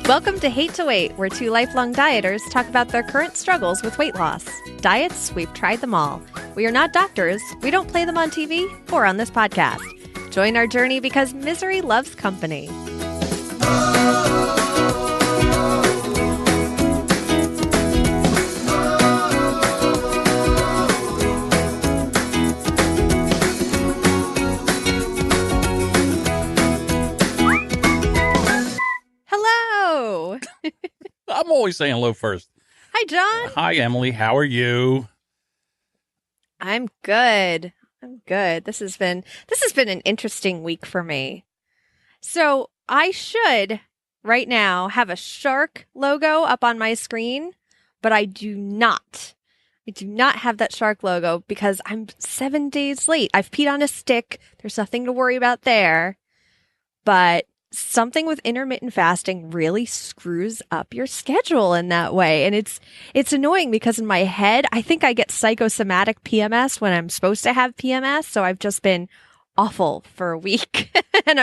Welcome to Hate to Wait, where two lifelong dieters talk about their current struggles with weight loss. Diets, we've tried them all. We are not doctors. We don't play them on TV or on this podcast. Join our journey because misery loves company. Hello. I'm always saying hello first. Hi, John. Hi, Emily. How are you? I'm good. This has been an interesting week for me. So I should right now have a shark logo up on my screen, but I do not. I do not have that shark logo because I'm 7 days late. I've peed on a stick. There's nothing to worry about there. But something with intermittent fasting really screws up your schedule in that way. And it's annoying because in my head, I think I get psychosomatic PMS when I'm supposed to have PMS. So I've just been awful for a week. And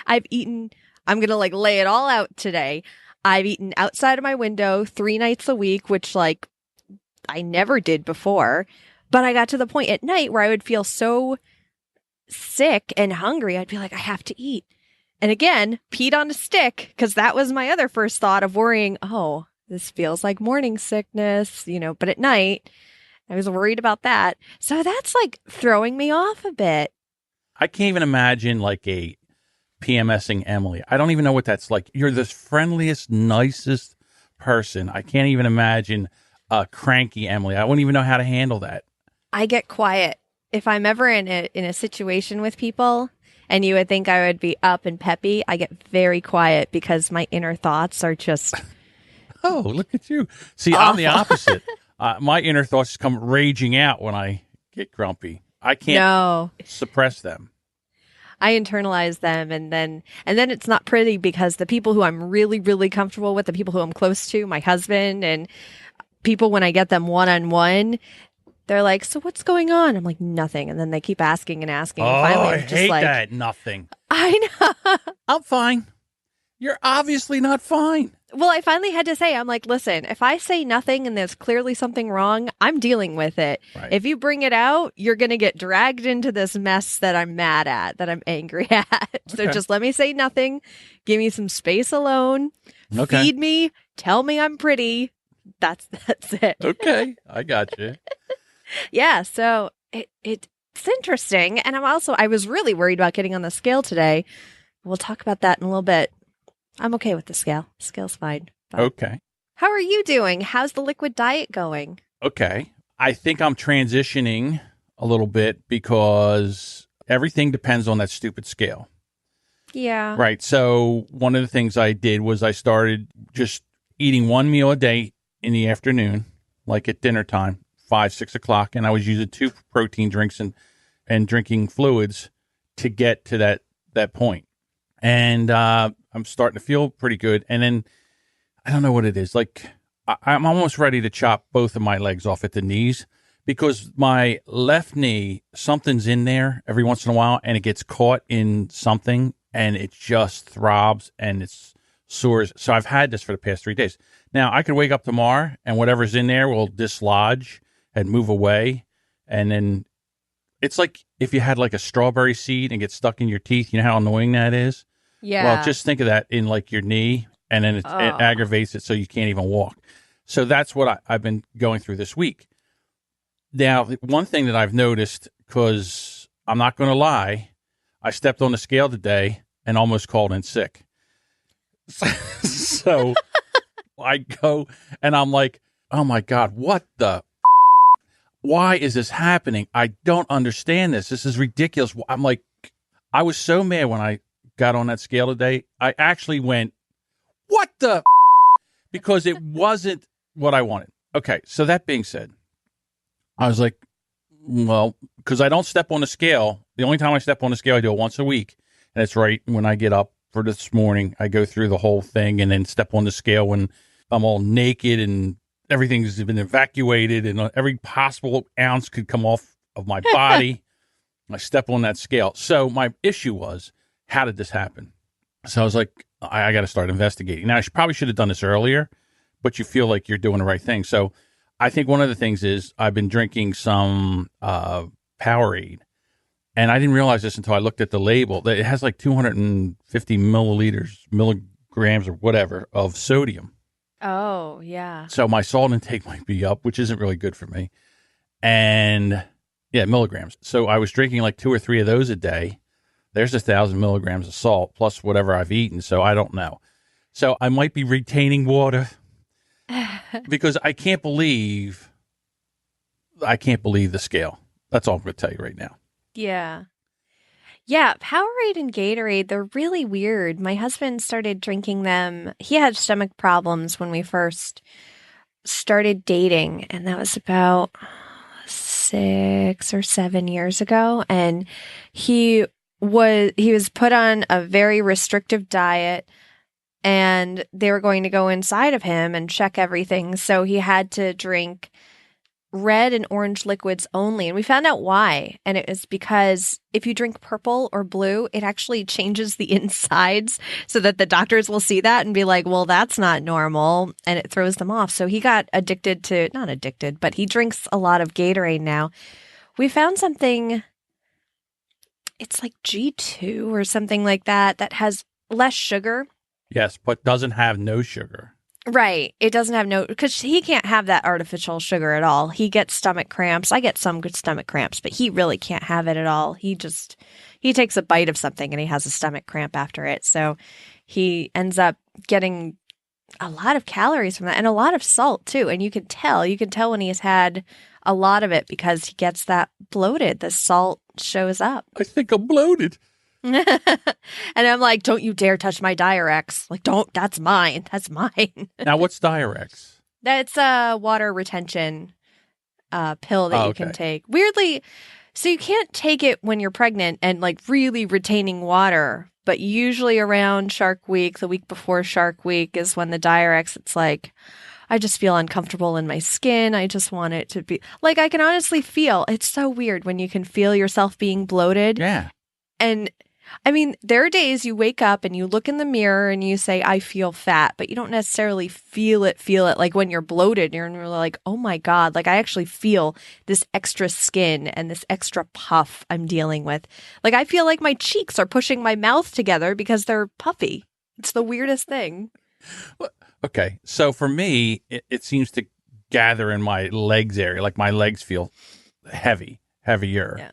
I've eaten, I'm going to lay it all out today. I've eaten outside of my window 3 nights a week, which I never did before. But I got to the point at night where I would feel so sick and hungry. I'd be like, I have to eat. And again, peed on a stick, because that was my other first thought of worrying, oh, this feels like morning sickness, but at night, I was worried about that. So that's throwing me off a bit. I can't even imagine a PMSing Emily. I don't even know what that's like. You're the friendliest, nicest person. I can't even imagine a cranky Emily. I wouldn't even know how to handle that. I get quiet. If I'm ever in a situation with people, and you would think I would be up and peppy, I get very quiet because my inner thoughts are just... Oh, look at you. See, awful. I'm the opposite. My inner thoughts just come raging out when I get grumpy. I can't suppress them. I internalize them, and then it's not pretty because the people who I'm really, really comfortable with, the people who I'm close to, my husband, and people when I get them one-on-one, they're like, so what's going on? I'm like, nothing. And then they keep asking and asking. Oh, and finally, I hate that. Nothing. I know. I'm fine. You're obviously not fine. Well, I finally had to say, I'm like, listen, if I say nothing and there's clearly something wrong, I'm dealing with it. Right. If you bring it out, you're going to get dragged into this mess that I'm mad at, that I'm angry at. Okay. So just let me say nothing. Give me some space alone. Okay. Feed me. Tell me I'm pretty. That's it. Okay. I got you. Yeah, so it's interesting. And I was really worried about getting on the scale today. We'll talk about that in a little bit. I'm okay with the scale. Scale's fine. Okay. How are you doing? How's the liquid diet going? Okay. I think I'm transitioning a little bit because everything depends on that stupid scale. Yeah. Right. So one of the things I did was I started just eating one meal a day in the afternoon, like at dinner time. 5, 6 o'clock, and I was using 2 protein drinks and drinking fluids to get to that point. And I'm starting to feel pretty good. And then I don't know what it is. I'm almost ready to chop both of my legs off at the knees because my left knee, something's in there every once in a while, and it gets caught in something, and it just throbs and it's sores. So I've had this for the past 3 days. Now, I could wake up tomorrow, and whatever's in there will dislodge and move away. And then it's like if you had a strawberry seed and get stuck in your teeth, you know how annoying that is? Yeah. Well, just think of that in your knee, and then it aggravates it so you can't even walk. So that's what I've been going through this week. Now, one thing that I've noticed, because I'm not going to lie, I stepped on the scale today and almost called in sick. So I go and I'm like, oh my God, what the... Why is this happening? I don't understand this. This is ridiculous. I'm like, I was so mad when I got on that scale today. I actually went, what the? Because it wasn't what I wanted. Okay. So that being said, I was like, well, because I don't step on the scale. The only time I step on the scale, I do it once a week. And it's right when I get up for this morning. I go through the whole thing and then step on the scale when I'm all naked and everything's been evacuated and every possible ounce could come off of my body. I step on that scale. So my issue was, how did this happen? So I was like, I got to start investigating. Now, I probably should have done this earlier, but you feel like you're doing the right thing. So I think one of the things is I've been drinking some Powerade, and I didn't realize this until I looked at the label that it has like 250 milligrams or whatever of sodium. Oh, yeah. So my salt intake might be up, which isn't really good for me. And yeah, milligrams. So I was drinking like 2 or 3 of those a day. There's 1,000 milligrams of salt plus whatever I've eaten. So I don't know. So I might be retaining water because I can't believe the scale. That's all I'm going to tell you right now. Yeah. Yeah, Powerade and Gatorade, they're really weird. My husband started drinking them. He had stomach problems when we first started dating, and that was about 6 or 7 years ago. And he was put on a very restrictive diet, and they were going to go inside of him and check everything. So he had to drink red and orange liquids only. And we found out why. And it was because if you drink purple or blue, it actually changes the insides so that the doctors will see that and be like, well, that's not normal. And it throws them off. So he got addicted to, not addicted, but he drinks a lot of Gatorade now. We found something, it's like G2 or something like that, that has less sugar. Yes, but doesn't have no sugar. Right. It doesn't have no, because he can't have that artificial sugar at all. He gets stomach cramps. I get some good stomach cramps, but he really can't have it at all. He takes a bite of something and he has a stomach cramp after it. So he ends up getting a lot of calories from that and a lot of salt too. And you can tell when he's had a lot of it because he gets that bloated. The salt shows up. I think I'm bloated. And I'm like, don't you dare touch my Diurex. Like, don't, that's mine. That's mine. Now, what's Diurex? That's a water retention pill that you can take. Weirdly, so you can't take it when you're pregnant and like really retaining water, but usually around Shark Week, the week before Shark Week is when the Diurex, it's like, I just feel uncomfortable in my skin. I just want it to be like, I can honestly feel, it's so weird when you can feel yourself being bloated. Yeah. And I mean, there are days you wake up and you look in the mirror and you say, I feel fat, but you don't necessarily feel it like when you're bloated, you're like, oh my God, like I actually feel this extra skin and this extra puff I'm dealing with. Like I feel like my cheeks are pushing my mouth together because they're puffy. It's the weirdest thing. Okay. So for me, it seems to gather in my legs area. Like my legs feel heavier. Yeah.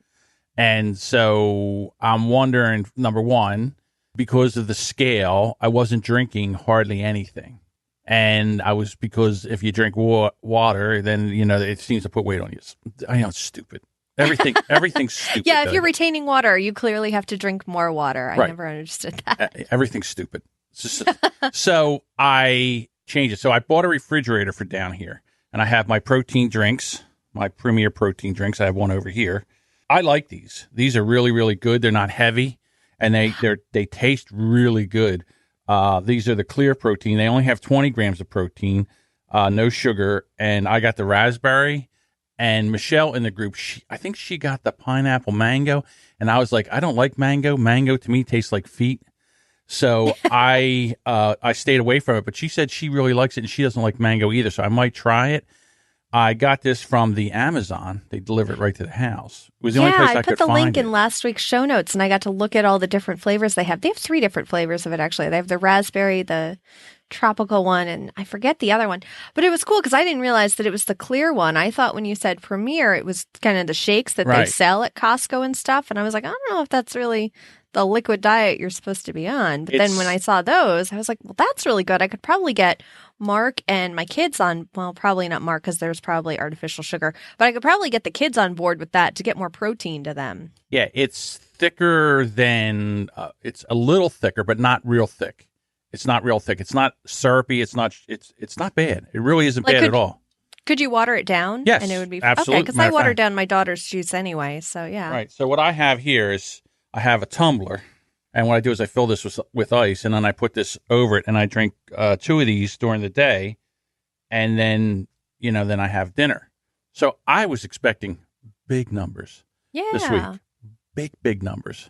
And so I'm wondering, number one, because of the scale, I wasn't drinking hardly anything. And because if you drink water, then, it seems to put weight on you. I know it's stupid. Everything's stupid. Yeah, if you're retaining water, you clearly have to drink more water. I never understood that. Everything's stupid. So I changed it. So I bought a refrigerator for down here. And I have my protein drinks, my Premier protein drinks. I have one over here. I like these. These are really, really good. They're not heavy, and they taste really good. These are the clear protein. They only have 20 grams of protein, no sugar, and I got the raspberry. And Michelle in the group, I think she got the pineapple mango, and I was like, I don't like mango. Mango to me tastes like feet. So I stayed away from it, but she said she really likes it, and she doesn't like mango either, so I might try it. I got this from the Amazon. They deliver it right to the house. It was the only place I could find it. I put the link in last week's show notes, and I got to look at all the different flavors they have. They have 3 different flavors of it, actually. They have the raspberry, the tropical one, and I forget the other one. But it was cool because I didn't realize that it was the clear one. I thought when you said Premier, it was kind of the shakes that they sell at Costco and stuff. And I was like, I don't know if that's really the liquid diet you're supposed to be on. But then when I saw those, I was like, well, that's really good. I could probably get Mark and my kids on, well, probably not Mark because there's probably artificial sugar, but I could probably get the kids on board with that to get more protein to them. Yeah, it's thicker than, it's a little thicker, but not real thick. It's not real thick. It's not syrupy. It's not bad. It really isn't bad at all. Could you water it down? Yes, and it would be absolutely. Okay, because I water down my daughter's juice anyway, so yeah. Right. So what I have here is I have a tumbler, and what I do is I fill this with ice, and then I put this over it, and I drink 2 of these during the day, and then then I have dinner. So I was expecting big numbers this week, big numbers.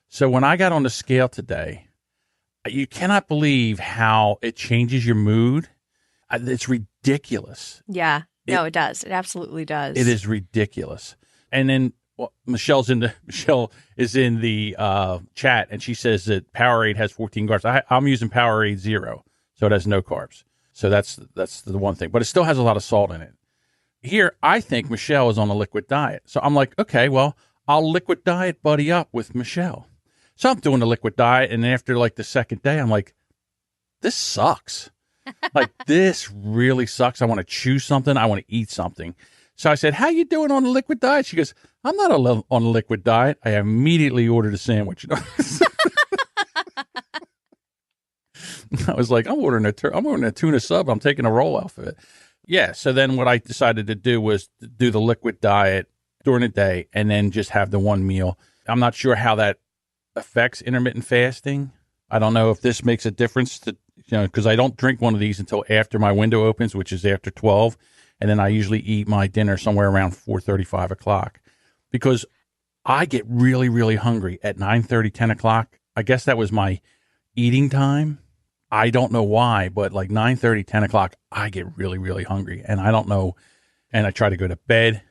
So when I got on the scale today, You cannot believe how it changes your mood. It's ridiculous. Yeah. No, it does. It absolutely does. It is ridiculous. And then Michelle is in the chat, and she says that Powerade has 14 carbs. I'm using Powerade Zero, so it has no carbs. So that's the one thing. But it still has a lot of salt in it. Here, I think Michelle is on a liquid diet. So I'm like, okay, well, I'll liquid diet buddy up with Michelle. So I'm doing the liquid diet, and after like the second day, I'm like, this sucks. Like, this really sucks. I want to chew something. I want to eat something. So I said, how you doing on the liquid diet? She goes, I'm not on a liquid diet. I immediately ordered a sandwich. I was like, I'm ordering a tuna sub. I'm taking a roll off of it. Yeah. So then what I decided to do was do the liquid diet during the day and then just have the one meal. I'm not sure how that affects intermittent fasting. I don't know if this makes a difference because I don't drink one of these until after my window opens, which is after 12. And then I usually eat my dinner somewhere around 4:30, 5 o'clock, because I get really, really hungry at 9:30, 10 o'clock. I guess that was my eating time. I don't know why, but like 9:30, 10 o'clock, I get really, really hungry. And I don't know. And I try to go to bed.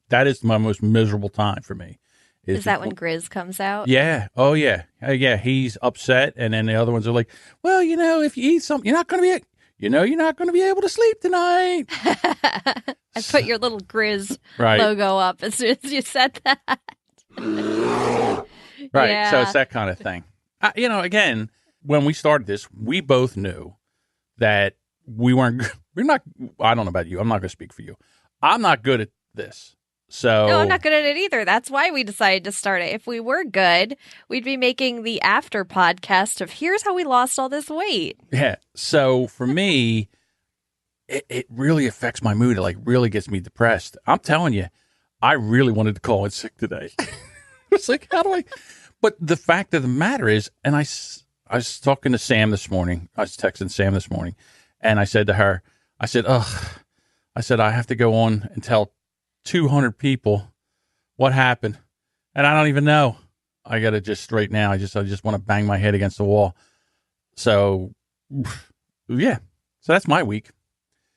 That is my most miserable time for me. Is that when Grizz comes out? Yeah. Oh, yeah. Yeah. He's upset. And then the other ones are like, well, if you eat something, you're not going to be able to sleep tonight. I put your little Grizz right. logo up as soon as you said that. Right. Yeah. So it's that kind of thing. Again, when we started this, we both knew that we're not, I don't know about you. I'm not going to speak for you. I'm not good at this. So no, I'm not good at it either. That's why we decided to start it. If we were good, we'd be making the after podcast of here's how we lost all this weight. Yeah. So for me, it really affects my mood. It like really gets me depressed. I'm telling you, I really wanted to call in sick today. It's like, how do I? But the fact of the matter is, and I was talking to Sam this morning. I was texting Sam this morning, and I said to her, I said, I have to go on and tell 200 people what happened, and I don't even know. I got to just right now. I just want to bang my head against the wall. So, yeah. So that's my week.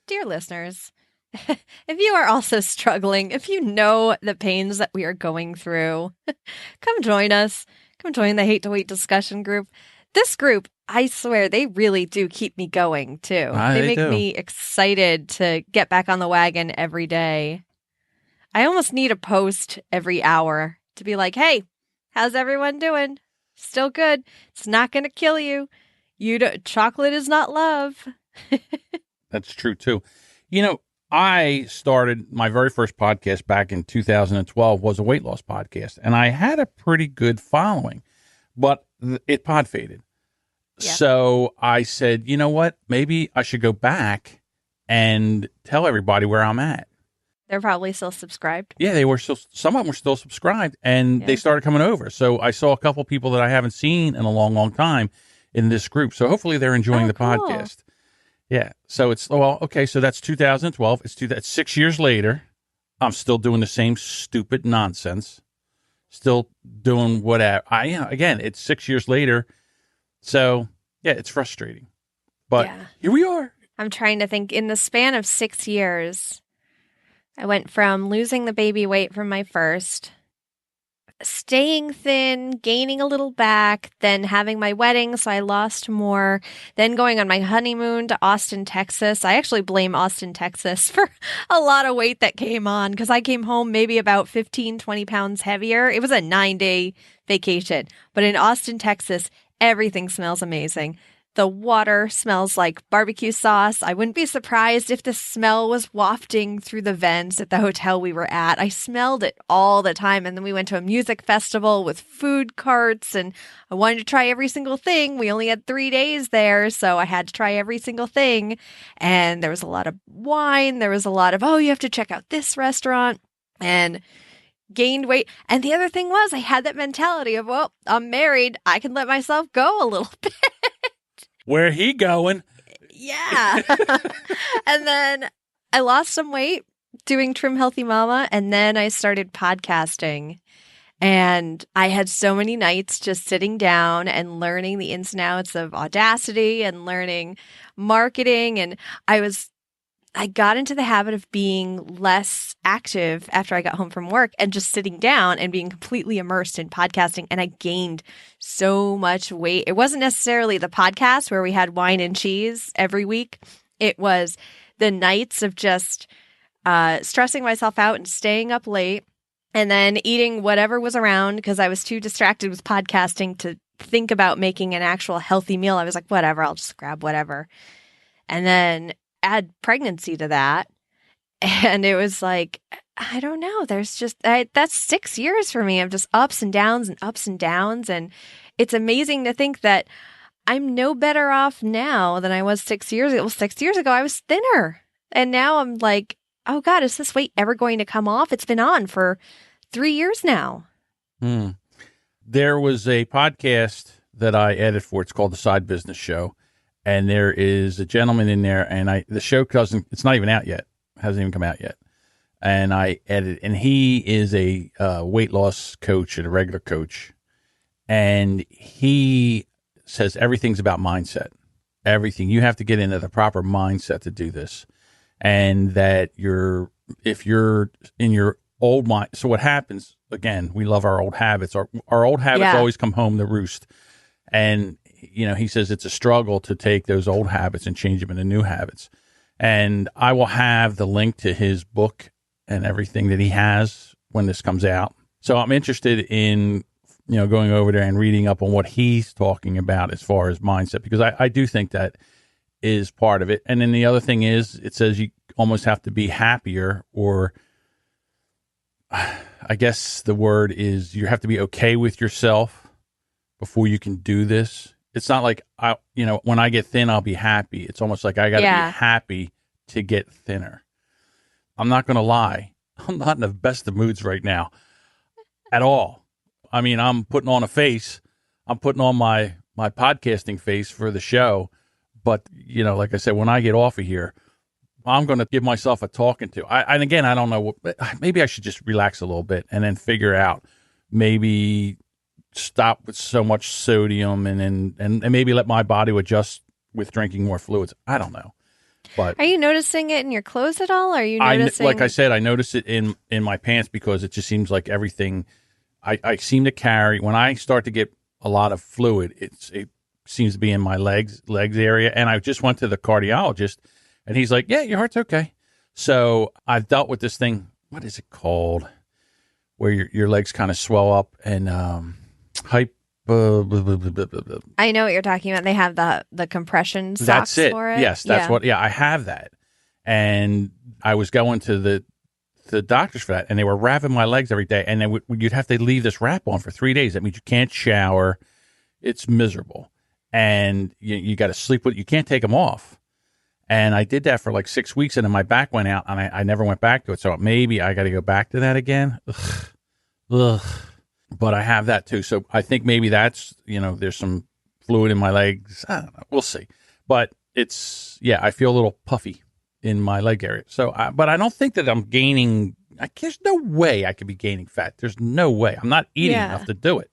Dear listeners, if you are also struggling, if you know the pains that we are going through, come join us. Come join the Hate to Wait discussion group. This group, I swear, they really do keep me going too. They make me excited to get back on the wagon every day. I almost need a post every hour to be like, hey, how's everyone doing? Still good. It's not going to kill you. Chocolate is not love. That's true, too. I started my very first podcast back in 2012 was a weight loss podcast, and I had a pretty good following, but it pod faded. Yeah. So I said, you know what? Maybe I should go back and tell everybody where I'm at. They're probably still subscribed. Yeah, they were still. Some of them were still subscribed, and they started coming over. So I saw a couple people that I haven't seen in a long, long time in this group. So hopefully they're enjoying the podcast. Yeah. So it's okay. So that's 2012. It's 6 years later. I'm still doing the same stupid nonsense. Still doing whatever. Again, it's 6 years later. So yeah, it's frustrating. But here we are. I'm trying to think. In the span of 6 years, I went from losing the baby weight from my first, staying thin, gaining a little back, then having my wedding, so I lost more, then going on my honeymoon to Austin, Texas. I actually blame Austin, Texas for a lot of weight that came on because I came home maybe about 15, 20 pounds heavier. It was a 9-day vacation, but in Austin, Texas, everything smells amazing. The water smells like barbecue sauce. I wouldn't be surprised if the smell was wafting through the vents at the hotel we were at. I smelled it all the time. And then we went to a music festival with food carts, and I wanted to try every single thing. We only had 3 days there, so I had to try every single thing. And there was a lot of wine. There was a lot of, you have to check out this restaurant. And gained weight. And the other thing was I had that mentality of, I'm married. I can let myself go a little bit. Where he going? Yeah. And then I lost some weight doing Trim Healthy Mama, and then I started podcasting. And I had so many nights just sitting down and learning the ins and outs of Audacity and learning marketing. And I got into the habit of being less active after I got home from work and just sitting down and being completely immersed in podcasting. And I gained so much weight. It wasn't necessarily the podcast where we had wine and cheese every week. It was the nights of just stressing myself out and staying up late and then eating whatever was around because I was too distracted with podcasting to think about making an actual healthy meal. I was like, whatever, I'll just grab whatever. And then add pregnancy to that. And it was like, I don't know. There's just, that's 6 years for me of just ups and downs and ups and downs. And it's amazing to think that I'm no better off now than I was 6 years ago. Well, 6 years ago, I was thinner. And now I'm like, oh God, is this weight ever going to come off? It's been on for 3 years now. There was a podcast that I edited for. It's called The Side Business Show. And there is a gentleman in there, and the show it's not even out yet. It hasn't even come out yet. And I edit, and he is a weight loss coach and a regular coach. And he says everything's about mindset. Everything. You have to get into the proper mindset to do this. And that if you're in your old mind. So what happens, again, we love our old habits. Our old habits always come home to roost. And he says it's a struggle to take those old habits and change them into new habits. And I will have the link to his book and everything that he has when this comes out. So I'm interested in, going over there and reading up on what he's talking about as far as mindset, because I do think that is part of it. And then the other thing is, it says you almost have to be happier, or I guess the word is you have to be okay with yourself before you can do this. It's not like when I get thin, I'll be happy. It's almost like I got to be happy to get thinner. I'm not going to lie. I'm not in the best of moods right now at all. I mean, I'm putting on a face. I'm putting on my podcasting face for the show. But, like I said, when I get off of here, I'm going to give myself a talking to. And again, I don't know. Maybe I should just relax a little bit and then figure out maybe stop with so much sodium and maybe let my body adjust with drinking more fluids. I don't know. But are you noticing it in your clothes at all? Are you noticing? Like I said, I notice it in my pants because it just seems like everything I seem to carry. When I start to get a lot of fluid, it seems to be in my legs area. And I just went to the cardiologist and he's like, yeah, your heart's okay. So I've dealt with this thing. What is it called? Where your legs kind of swell up and I know what you're talking about. They have the compression socks that's it. For it. Yes, that's what. Yeah, I have that. And I was going to the doctors for that, and they were wrapping my legs every day. And then you'd have to leave this wrap on for 3 days. That means you can't shower. It's miserable, and you got to sleep with. You can't take them off. And I did that for like 6 weeks, and then my back went out, and I never went back to it. So maybe I got to go back to that again. Ugh. But I have that too. So I think maybe that's, there's some fluid in my legs. I don't know. We'll see. But I feel a little puffy in my leg area. So, but I don't think that I'm gaining. There's no way I could be gaining fat. There's no way. I'm not eating enough to do it.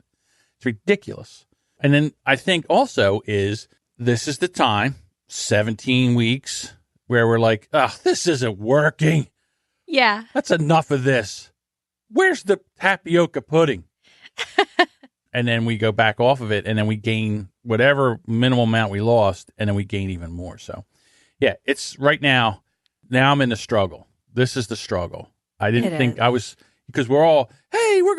It's ridiculous. And then I think also this is the time, 17 weeks, where we're like, this isn't working. Yeah. That's enough of this. Where's the tapioca pudding? And then we go back off of it, and then we gain whatever minimal amount we lost, and then we gain even more. So, yeah, it's right now. Now I'm in the struggle. This is the struggle. I didn't think I was, because we're all, hey, both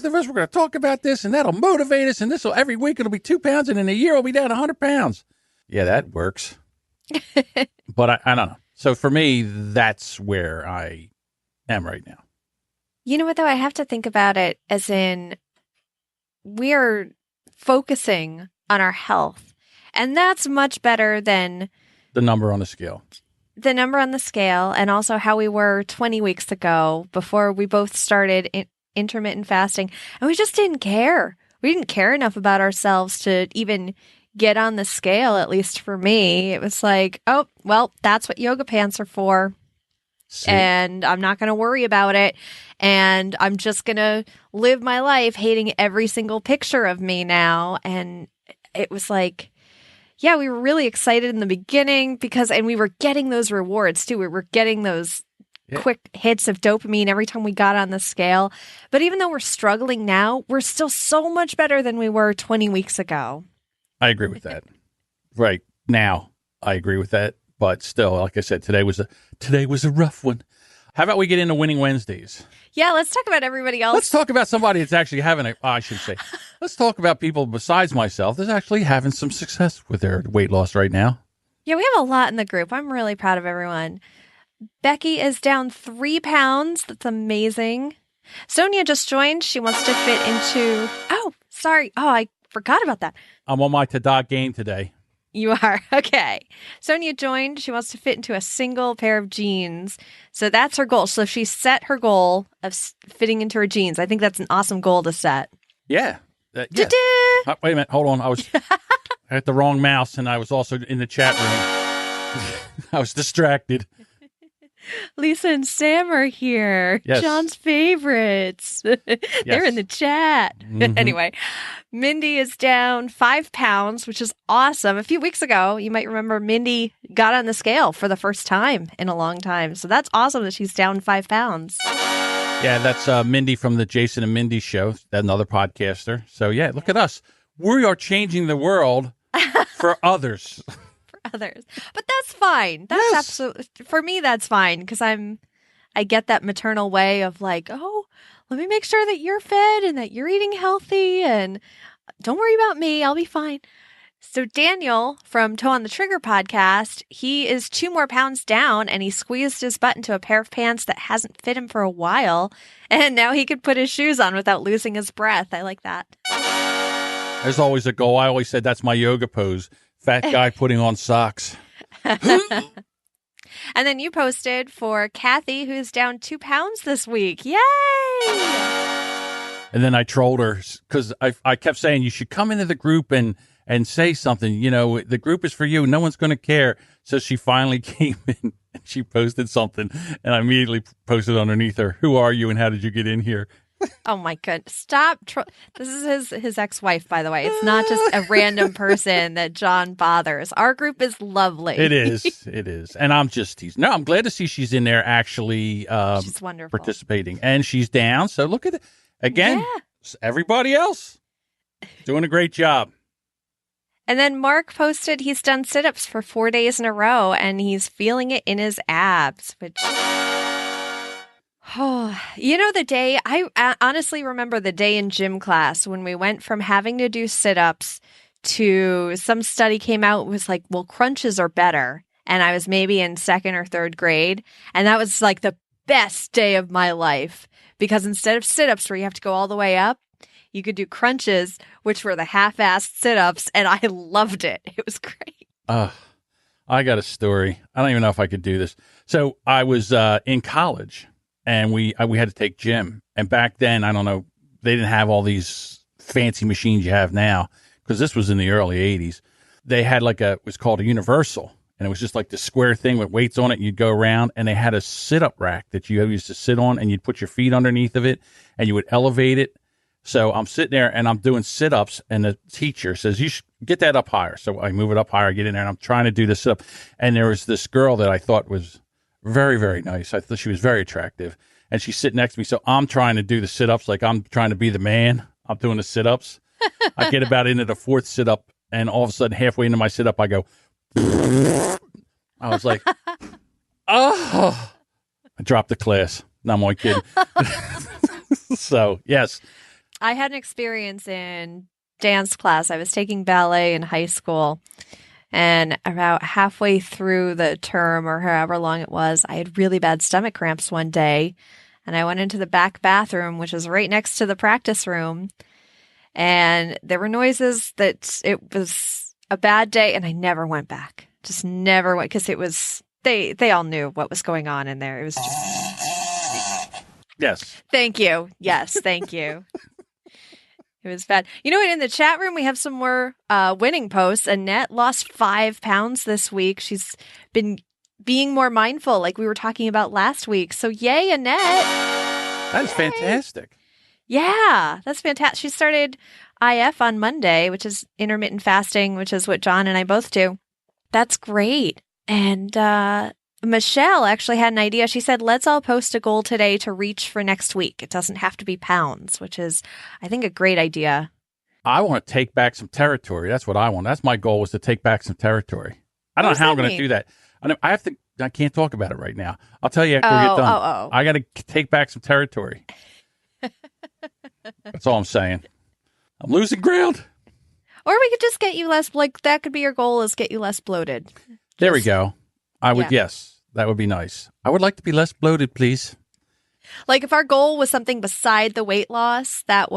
of us, we're going to talk about this, and that'll motivate us, and every week it'll be 2 pounds, and in a year we'll be down 100 pounds. Yeah, that works. But I don't know. So for me, that's where I am right now. You know what, though? I have to think about it as in we are focusing on our health, and that's much better than the number on the scale. The number on the scale, and also how we were 20 weeks ago before we both started intermittent fasting. And we just didn't care. We didn't care enough about ourselves to even get on the scale, at least for me. It was like, oh, well, that's what yoga pants are for. See? And I'm not going to worry about it. And I'm just going to live my life hating every single picture of me now. And it was like, yeah, we were really excited in the beginning and we were getting those rewards too. We were getting those quick hits of dopamine every time we got on the scale. But even though we're struggling now, we're still so much better than we were 20 weeks ago. I agree with that. Right now, I agree with that. But still, like I said, today was a rough one. How about we get into Winning Wednesdays? Yeah, let's talk about everybody else. Let's talk about somebody that's actually let's talk about people besides myself that's actually having some success with their weight loss right now. Yeah, we have a lot in the group. I'm really proud of everyone. Becky is down 3 pounds. That's amazing. Sonia just joined. She wants to fit into... Oh, sorry. Oh, I forgot about that. I'm on my Tada game today. You are? Okay. Sonia joined. She wants to fit into a single pair of jeans. So that's her goal. So she set her goal of fitting into her jeans. I think that's an awesome goal to set. Yeah. Yeah. Wait a minute. Hold on. I had the wrong mouse, and I was also in the chat room. I was distracted. Lisa and Sam are here. Yes. John's favorites. They're in the chat. Mm-hmm. Anyway, Mindy is down 5 pounds, which is awesome. A few weeks ago, you might remember Mindy got on the scale for the first time in a long time. So that's awesome that she's down 5 pounds. Yeah, that's Mindy from the Jason and Mindy Show, another podcaster. So, yeah, look at us. We are changing the world for others. Others. But that's fine. That's absolutely, for me, that's fine because I get that maternal way of like, oh, let me make sure that you're fed and that you're eating healthy and don't worry about me. I'll be fine. So Daniel from Toe on the Trigger podcast, he is 2 more pounds down and he squeezed his butt into a pair of pants that hasn't fit him for a while. And now he could put his shoes on without losing his breath. I like that. There's always a goal. I always said that's my yoga pose. Fat guy putting on socks. And then you posted for Kathy, who's down 2 pounds this week. Yay! And then I trolled her because I kept saying you should come into the group and say something. You know, the group is for you. No one's going to care. So she finally came in and she posted something. And I immediately posted underneath her, who are you and how did you get in here? Oh, my goodness. Stop. This is his ex-wife, by the way. It's not just a random person that John bothers. Our group is lovely. It is. It is. And I'm just teasing. No, I'm glad to see she's in there actually she's wonderful. Participating. And she's down. So look at it. Again, everybody else doing a great job. And then Mark posted he's done sit-ups for 4 days in a row, and he's feeling it in his abs, which... Oh, you know, the day, I honestly remember the day in gym class when we went from having to do sit-ups to some study came out, was like, well, crunches are better. And I was maybe in 2nd or 3rd grade. And that was like the best day of my life because instead of sit-ups where you have to go all the way up, you could do crunches, which were the half-assed sit-ups. And I loved it. It was great. I got a story. I don't even know if I could do this. So I was in college. And we had to take gym. And back then, I don't know, they didn't have all these fancy machines you have now because this was in the early 80s. They had it was called a universal. And it was just like the square thing with weights on it. You'd go around and they had a sit-up rack that you used to sit on and you'd put your feet underneath of it and you would elevate it. So I'm sitting there and I'm doing sit-ups and the teacher says, you should get that up higher. So I move it up higher, get in there and I'm trying to do the sit-up. And there was this girl that I thought was very, very nice. I thought she was very attractive. And she's sitting next to me. So I'm trying to do the sit-ups like I'm trying to be the man. I'm doing the sit-ups. I get about into the 4th sit-up. And all of a sudden, halfway into my sit-up, I go, I was like, oh. I dropped the class. No, I'm only kidding. So, yes. I had an experience in dance class. I was taking ballet in high school. And about halfway through the term or however long it was, I had really bad stomach cramps one day. And I went into the back bathroom, which was right next to the practice room. And there were noises that it was a bad day. And I never went back. Just never went because it was, they all knew what was going on in there. It was just. Yes. Thank you. Yes. Thank you. It was bad. You know what? In the chat room, we have some more winning posts. Annette lost 5 pounds this week. She's been being more mindful like we were talking about last week. So yay, Annette. That's fantastic. Yeah, that's fantastic. She started IF on Monday, which is intermittent fasting, which is what John and I both do. That's great. And Michelle actually had an idea. She said, let's all post a goal today to reach for next week. It doesn't have to be pounds, which is, I think, a great idea. I want to take back some territory. That's what I want. That's my goal, is to take back some territory. I don't know how I'm going to do that. I can't talk about it right now. I'll tell you after we get done. I got to take back some territory. That's all I'm saying. I'm losing ground. Or we could just get you less, like that could be your goal, is get you less bloated. There we go. Yes, that would be nice. I would like to be less bloated, please. Like if our goal was something beside the weight loss, that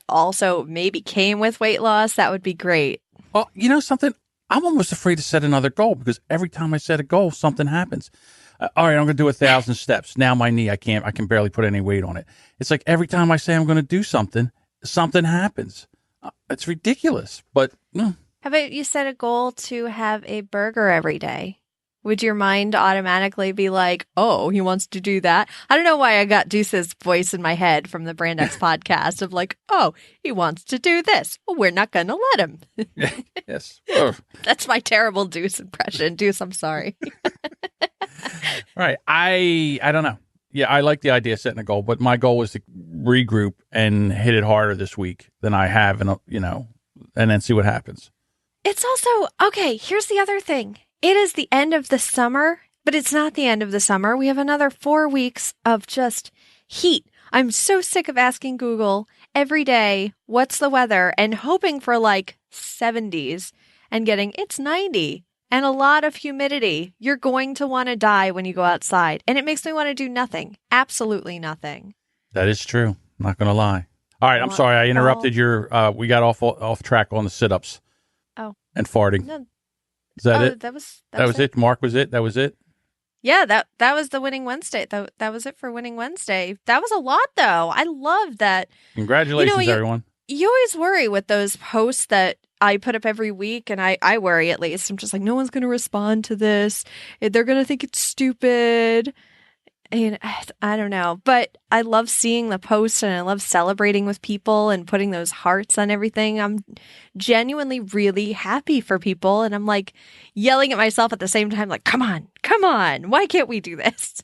also maybe came with weight loss, that would be great. Well, you know something? I'm almost afraid to set another goal, because every time I set a goal, something happens. All right, I'm going to do 1,000 steps. Now my knee, I can barely put any weight on it. It's like every time I say I'm going to do something, something happens. It's ridiculous, but How about you set a goal to have a burger every day? Would your mind automatically be like, oh, he wants to do that? I don't know why I got Deuce's voice in my head from the Brand X podcast of like, oh, he wants to do this. Well, we're not going to let him. Yes. Oh. That's my terrible Deuce impression. Deuce, I'm sorry. Right. I don't know. Yeah, I like the idea of setting a goal, but my goal is to regroup and hit it harder this week than I have, and then see what happens. It's also, okay, here's the other thing. It is the end of the summer, but it's not the end of the summer. We have another 4 weeks of just heat. I'm so sick of asking Google every day, what's the weather, and hoping for like 70s and getting it's 90 and a lot of humidity. You're going to want to die when you go outside. And it makes me want to do nothing. Absolutely nothing. That is true. I'm not going to lie. All right. I'm sorry. I interrupted we got off track on the sit-ups. Oh. And farting. No. Is that it? That was it. Mark was it. That was it. Yeah, that was the Winning Wednesday. That was it for Winning Wednesday. That was a lot, though. I love that. Congratulations, everyone. You always worry with those posts that I put up every week, and I worry at least. I'm just like, no one's going to respond to this. They're going to think it's stupid. And I don't know, but I love seeing the posts, and I love celebrating with people and putting those hearts on everything. I'm genuinely really happy for people, and I'm like yelling at myself at the same time, like, come on, why can't we do this?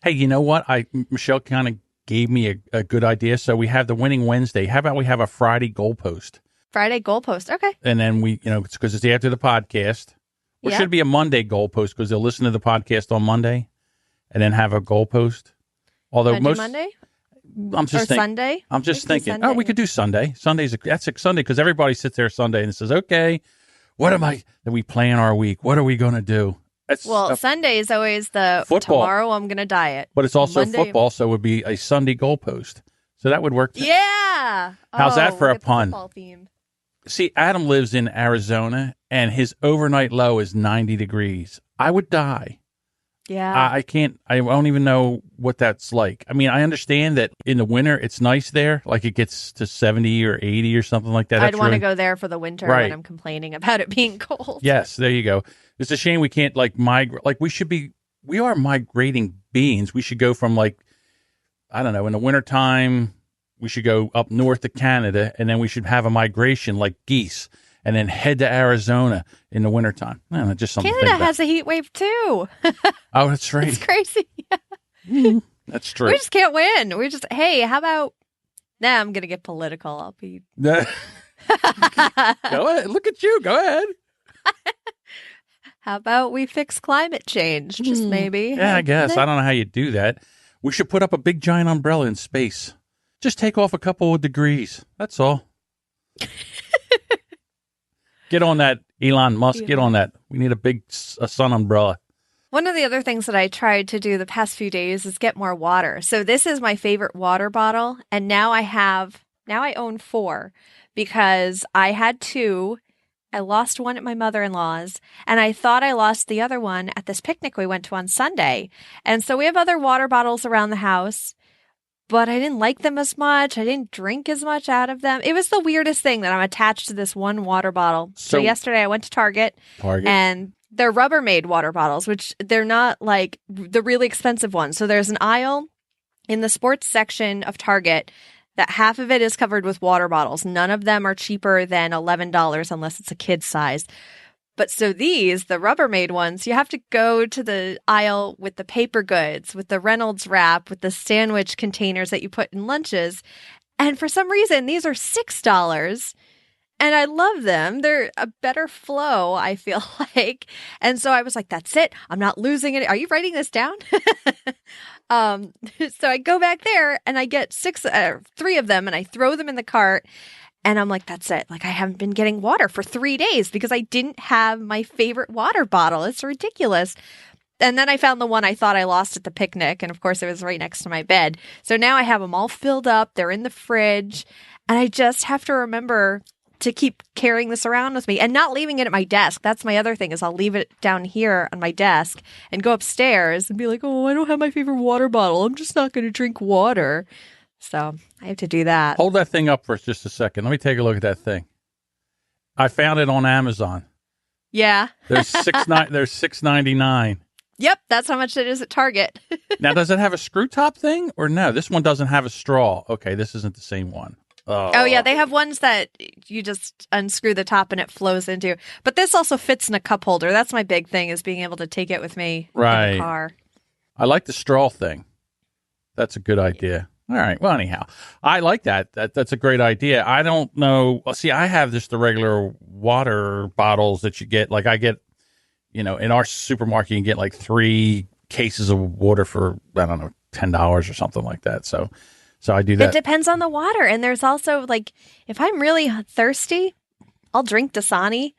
Hey, you know what? Michelle kind of gave me a good idea. So we have the Winning Wednesday. How about we have a Friday goal post? Friday goal post, okay. And then it's because it's after the podcast. Or should it be a Monday goal post, because they'll listen to the podcast on Monday? And then have a goal post. Although Monday? I'm just thinking. Sunday? I'm just thinking. Oh, we could do Sunday. That's a Sunday, because everybody sits there Sunday and says, "Okay, then we plan our week. What are we going to do?" Sunday is always the football. Tomorrow I'm going to diet. But it's also Monday, football, so it would be a Sunday goal post. So that would work. Yeah. How's that for a pun? Football theme. See, Adam lives in Arizona, and his overnight low is 90 degrees. I would die. Yeah. I don't even know what that's like. I mean, I understand that in the winter it's nice there, like it gets to 70 or 80 or something like that. I'd want to go there for the winter when I'm complaining about it being cold. Yes, there you go. It's a shame we can't migrate. Like we are migrating beings. We should go from in the wintertime, we should go up north to Canada, and then we should have a migration like geese, and then head to Arizona in the wintertime. Just something. Canada has a heat wave too. Oh, that's right. It's crazy. That's true. We just can't win. Hey, how about? Nah, I'm gonna get political. I'll be. Go ahead. Look at you. Go ahead. How about we fix climate change? Just maybe. Yeah, I guess. I don't know how you do that. We should put up a big giant umbrella in space. Just take off a couple of degrees. That's all. Get on that, Elon Musk. Get on that. We need a big sun umbrella. One of the other things that I tried to do the past few days is get more water. So this is my favorite water bottle. And now I own 4 because I had 2. I lost one at my mother-in-law's, and I thought I lost the other one at this picnic we went to on Sunday. And so we have other water bottles around the house, but I didn't like them as much. I didn't drink as much out of them. It was the weirdest thing that I'm attached to this one water bottle. So yesterday I went to Target, and They're Rubbermaid water bottles, which they're not like the really expensive ones. So there's an aisle in the sports section of Target that half of it is covered with water bottles. None of them are cheaper than $11 unless it's a kid's size. But so these, the Rubbermaid ones, you have to go to the aisle with the paper goods, with the Reynolds wrap, with the sandwich containers that you put in lunches. And for some reason, these are $6. And I love them. They're a better flow, I feel like. And so I was like, that's it. I'm not losing it. Are you writing this down? So I go back there and I get 3 of them and I throw them in the cart. And I'm like, that's it. Like, I haven't been getting water for 3 days because I didn't have my favorite water bottle. It's ridiculous. And then I found the one I thought I lost at the picnic. And of course, it was right next to my bed. So now I have them all filled up. They're in the fridge. And I just have to remember to keep carrying this around with me and not leaving it at my desk. That's my other thing is I'll leave it down here on my desk and go upstairs and be like, oh, I don't have my favorite water bottle. I'm just not going to drink water. So I have to do that. Hold that thing up for just a second. Let me take a look at that thing. I found it on Amazon. Yeah. There's $6.99. Yep, that's how much it is at Target. Now, does it have a screw top thing or no? This one doesn't have a straw. Okay, this isn't the same one. Oh, yeah, they have ones that you just unscrew the top and it flows into. But this also fits in a cup holder. That's my big thing is being able to take it with me in the car. I like the straw thing. That's a good idea. All right. Well, anyhow, I like that. That's a great idea. I don't know. See, I have just the regular water bottles that you get. Like I get, in our supermarket, you can get like 3 cases of water for, I don't know, $10 or something like that. So I do that. It depends on the water. And there's also like, if I'm really thirsty, I'll drink Dasani.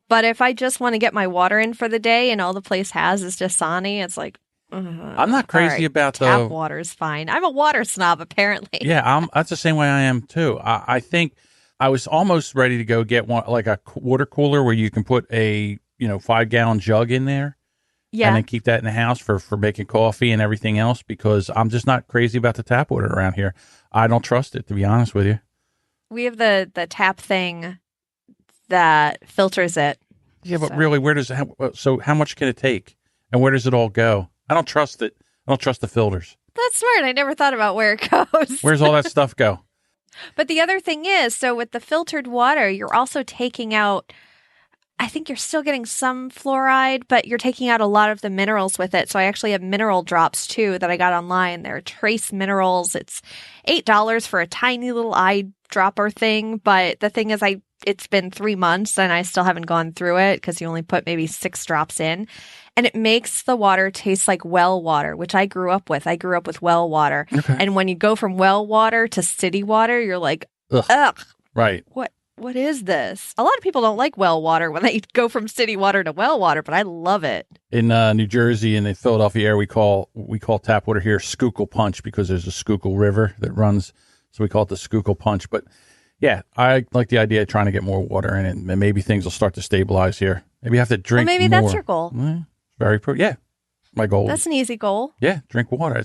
But if I just want to get my water in for the day and all the place has is Dasani, it's like, I'm not crazy about the tap water is fine. I'm a water snob, apparently. Yeah, that's the same way I am too. I think I was almost ready to go get one, like a water cooler where you can put a 5-gallon jug in there, and then keep that in the house for making coffee and everything else. Because I'm just not crazy about the tap water around here. I don't trust it, to be honest with you. We have the tap thing that filters it. Yeah, but really, how much can it take, and where does it all go? I don't trust it. I don't trust the filters. That's smart. I never thought about where it goes. Where's all that stuff go? But the other thing is, so with the filtered water, you're also taking out, I think you're still getting some fluoride, but you're taking out a lot of the minerals with it. So I actually have mineral drops too that I got online. They're trace minerals. It's $8 for a tiny little eyedropper thing. But the thing is, it's been 3 months and I still haven't gone through it because you only put maybe 6 drops in. And it makes the water taste like well water, which I grew up with. I grew up with well water. Okay. And when you go from well water to city water, you're like, ugh. Right. What is this? A lot of people don't like well water when they go from city water to well water, but I love it. In New Jersey and the Philadelphia area, we call tap water here Schuylkill Punch because there's a Schuylkill River that runs. So we call it the Schuylkill Punch. But yeah, I like the idea of trying to get more water in it, and maybe things will start to stabilize here. Maybe you have to drink more. Maybe that's your goal. Yeah, my goal. That's an easy goal. Yeah, drink water.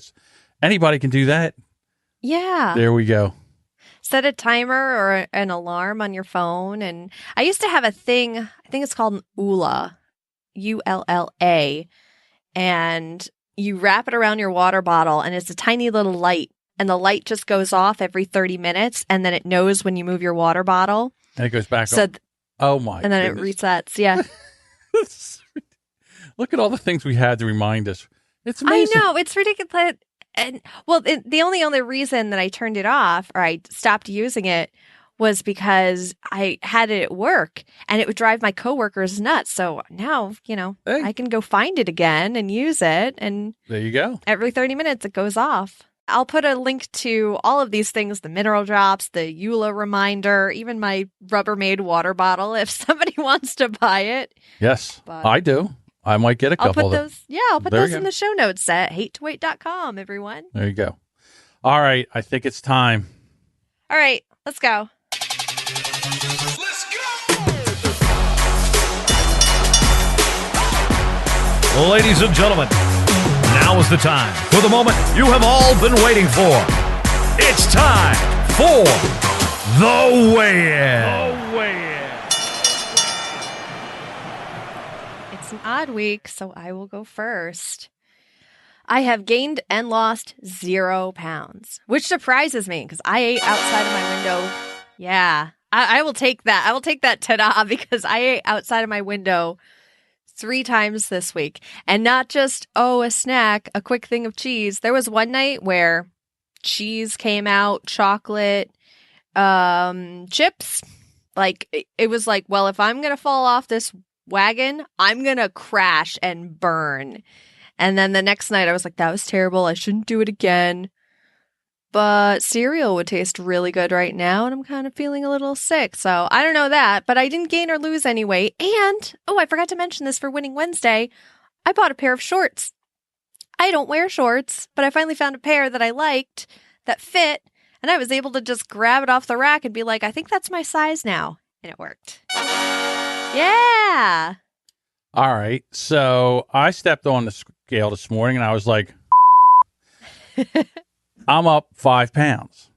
Anybody can do that. Yeah. There we go. Set a timer or an alarm on your phone. And I used to have a thing, I think it's called an ULA, ULLA. And you wrap it around your water bottle and it's a tiny little light. And the light just goes off every 30 minutes. And then it knows when you move your water bottle. And it goes back on. Oh, my And then goodness. it resets. Yeah. Look at all the things we had to remind us. It's amazing. I know. It's ridiculous. And well, the only reason that I turned it off or I stopped using it was because I had it at work and it would drive my coworkers nuts. So now, I can go find it again and use it. And there you go. Every 30 minutes, it goes off. I'll put a link to all of these things, the mineral drops, the EULA reminder, even my Rubbermaid water bottle, if somebody wants to buy it. Yes, I do. I might get a couple of those. Yeah, I'll put those in the show notes at hatetowait.com, everyone. There you go. All right, I think it's time. All right, let's go. Let's go! Ladies and gentlemen, now is the time for the moment you have all been waiting for. It's time for The Weigh-In. It's It's an odd week, so I will go first. I have gained and lost 0 pounds, which surprises me because I ate outside of my window. Yeah, I will take that. I will take that ta-da because I ate outside of my window 3 times this week. And not just, a snack, a quick thing of cheese. There was one night where cheese came out, chocolate, chips. Like, it was like, well, if I'm going to fall off this wagon, I'm going to crash and burn. And then the next night I was like, that was terrible. I shouldn't do it again. But cereal would taste really good right now, and I'm kind of feeling a little sick. So I don't know that, but I didn't gain or lose any weight. And, I forgot to mention this for Winning Wednesday. I bought a pair of shorts. I don't wear shorts, but I finally found a pair that I liked that fit, and I was able to just grab it off the rack and be like, I think that's my size now. And it worked. Yeah. All right. So I stepped on the scale this morning and I was like, I'm up 5 pounds.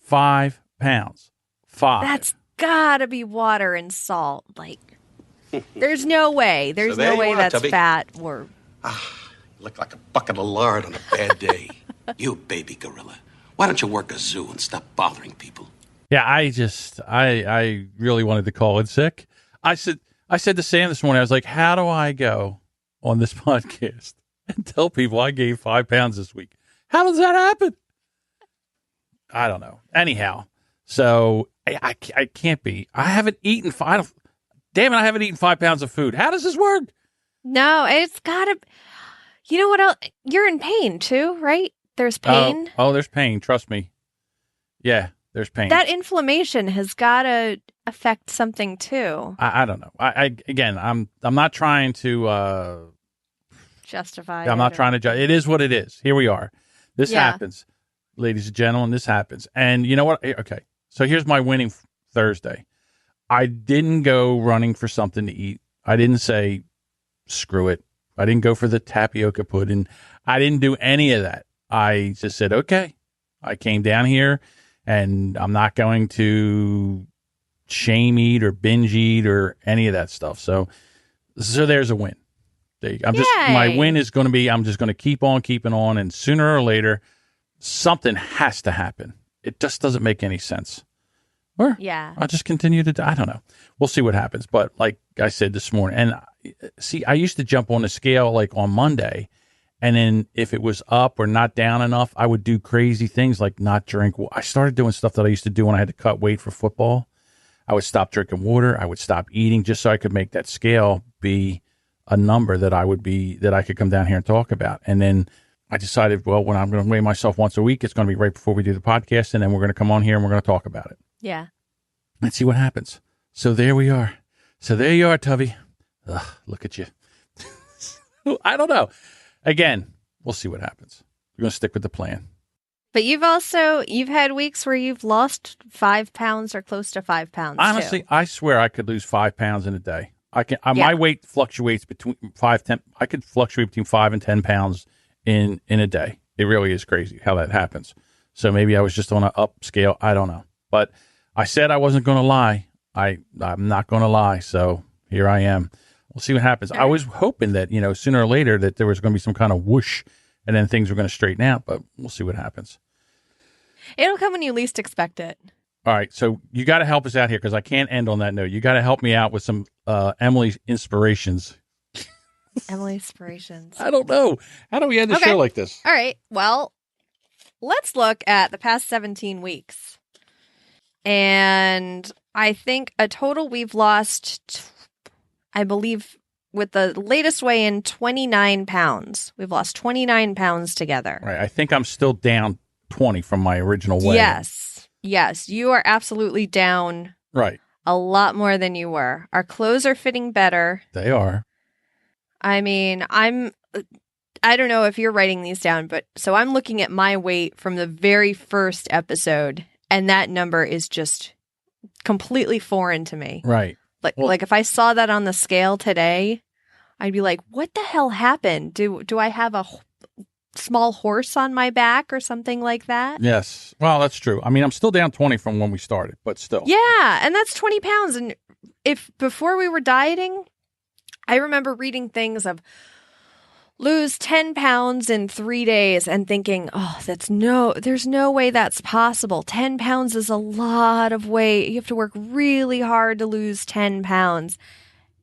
5 pounds. 5. That's gotta be water and salt. Like, there's no way. There's no way that's Tubby. fat or. You look like a bucket of lard on a bad day. You baby gorilla. Why don't you work a zoo and stop bothering people? Yeah, I really wanted to call in sick. I said to Sam this morning, I was like, how do I go on this podcast and tell people I gained 5 pounds this week? How does that happen? I don't know. Anyhow, so I can't be. I haven't eaten I haven't eaten 5 pounds of food. How does this work? No, it's gotta. You know what else? You're in pain too, right? There's pain. Oh, there's pain. Trust me. Yeah, there's pain. That inflammation has gotta affect something too. I don't know. Again, I'm not trying to Justify. I'm not trying to judge. It is what it is. Here we are. This Yeah. happens, ladies and gentlemen. This happens. And you know what? Okay. So here's my winning Thursday. I didn't go running for something to eat. I didn't say, screw it. I didn't go for the tapioca pudding. I didn't do any of that. I just said, okay. I came down here and I'm not going to shame eat or binge eat or any of that stuff. So there's a win. My win is going to be, I'm just going to keep on keeping on. And sooner or later, something has to happen. It just doesn't make any sense. Or Yeah. I'll just continue to, I don't know. We'll see what happens. But like I said this morning, and see, I used to jump on the scale like on Monday. And then if it was up or not down enough, I would do crazy things like not drink. I started doing stuff that I used to do when I had to cut weight for football. I would stop drinking water. I would stop eating just so I could make that scale be a number that I could come down here and talk about. And then I decided, well, when I'm going to weigh myself once a week, it's going to be right before we do the podcast. And then we're going to come on here and we're going to talk about it. Yeah. And see what happens. So there we are. So there you are, Tubby. Ugh, look at you. I don't know. Again, we'll see what happens. We're going to stick with the plan. But you've had weeks where you've lost 5 pounds or close to 5 pounds. Honestly, too. I swear I could lose 5 pounds in a day. My weight fluctuates between 10. I could fluctuate between 5 and 10 pounds in a day. It really is crazy how that happens. So maybe I was just on an up scale. I don't know. But I said I wasn't going to lie. I'm not going to lie. So here I am. We'll see what happens. I was hoping that, sooner or later that there was going to be some kind of whoosh and then things were going to straighten out, but we'll see what happens. It'll come when you least expect it. All right. So you got to help us out here because I can't end on that note. You got to help me out with some Emily's inspirations. Emily inspirations. I don't know. How do we end the show like this? All right. Well, let's look at the past 17 weeks. And I think a total we've lost, I believe, with the latest weigh in, 29 pounds. We've lost 29 pounds together. Right. I think I'm still down 20 from my original weigh. Yes. You are absolutely down. Right. A lot more than you were. Our clothes are fitting better. They are. I mean, I don't know if you're writing these down, but so I'm looking at my weight from the very first episode, and that number is just completely foreign to me. Right. Like if I saw that on the scale today, I'd be like, what the hell happened? Do I have a small horse on my back or something like that? Yes. Well, that's true. I mean, I'm still down 20 from when we started, but still. Yeah, and that's 20 pounds. And if before we were dieting, I remember reading things of lose 10 pounds in 3 days and thinking, oh, there's no way that's possible. 10 pounds is a lot of weight. You have to work really hard to lose 10 pounds.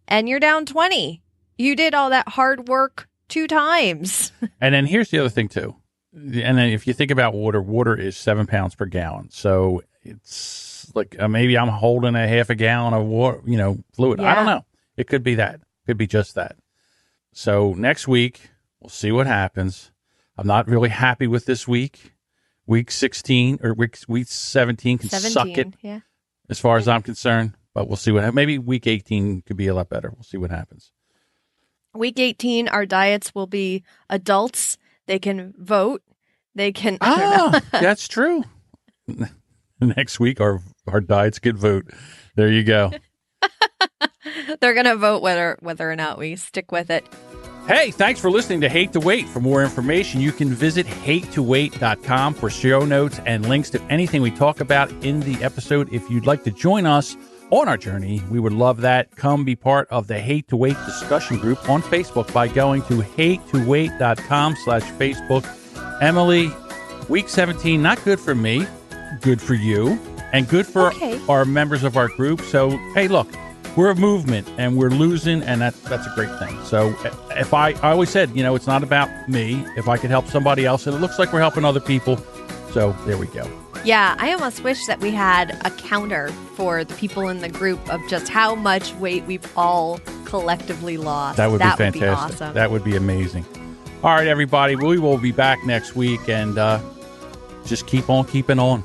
And you're down 20. You did all that hard work 2 times. And then here's the other thing, too. And then if you think about water is 7 pounds per gallon. So it's like maybe I'm holding a half a gallon of water, fluid. Yeah. I don't know. It could be that. Could be just that. So next week, we'll see what happens. I'm not really happy with this week. Week 16 or week 17 can suck it, yeah. as far as I'm concerned. But we'll see what happens. Maybe week 18 could be a lot better. We'll see what happens. Week 18, our diets will be adults. They can vote. They can. That's true. Next week, our diets can vote. There you go. They're going to vote whether or not we stick with it. Hey, thanks for listening to Hate to Wait. For more information, you can visit HateToWait.com for show notes and links to anything we talk about in the episode. If you'd like to join us on our journey, we would love that. Come be part of the Hate to Wait discussion group on Facebook by going to HateToWait.com/Facebook. Emily, week 17, not good for me, good for you, and good for our members of our group. So, hey, look. We're a movement, and we're losing, and that's a great thing. So if I always said, it's not about me. If I could help somebody else, and it looks like we're helping other people. So there we go. Yeah, I almost wish that we had a counter for the people in the group of just how much weight we've all collectively lost. That would be fantastic. Would be awesome. That would be amazing. All right, everybody. We will be back next week, and just keep on keeping on.